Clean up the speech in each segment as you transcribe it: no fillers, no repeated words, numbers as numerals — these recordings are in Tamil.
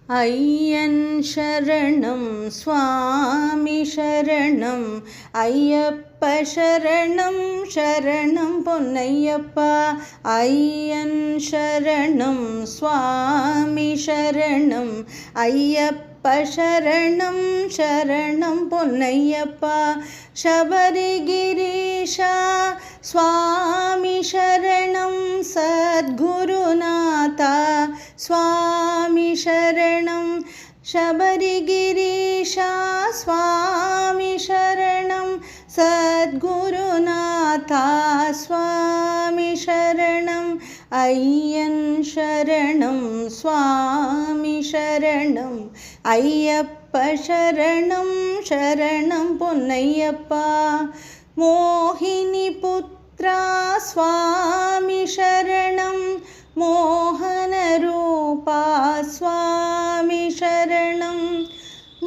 ஐயன் சரணம் சுவாமி சரணம் ஐயப்ப சரணம் சரணம் பொன்னையப்பா. ஐயன் சரணம் சுவாமி சரணம் ஐயப்ப சரணம் சரணம் பொன்னையப்பா. சபரிகிரீஷா சுவாமி சரணம் சத்குருநாதா சுவாமி சரணம். சபரிகிரீஷா சுவாமி சரணம் சத்குருநாதா சுவாமி சரணம். ஐயன் சரணம் சுவாமி சரணம் ஐயப்ப சரணம் சரணம் பொன்னையப்பா. மோகினி புத்ரா சுவாமி சரணம் மோகன ரூபா சுவாமி சரணம்.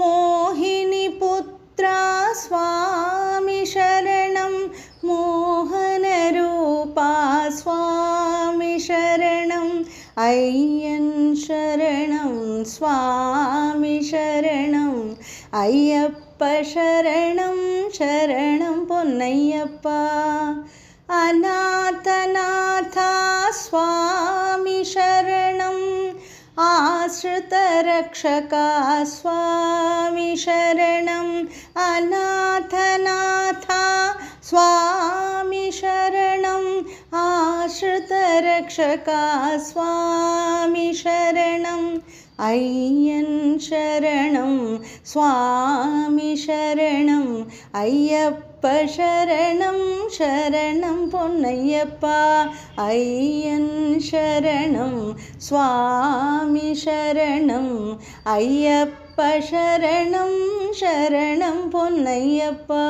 மோகினி புத்ரா சுவாமி சரணம் மோகன ரூபா சுவாமி சரணம். ஐயன் சரணம் சுவாமி சரணம் ஐயப்ப சரணம் சரணம் பொன்னையப்பா. அநாதநாதா சுவாமி சரணம் ஆஸ்ருதரக்ஷகா சுவாமி சரணம். அநாதநாதா சுவாமி சரணம் ஆஸ்ருதரக்ஷகா சுவாமி சரணம். ஐயன் சரணம் சுவாமி சரணம் ஐயப்ப சரணம் சரணம் பொன்னையப்பா. ஐயன் சரணம் சுவாமி சரணம் ஐயப்ப சரணம் சரணம் பொன்னையப்பா.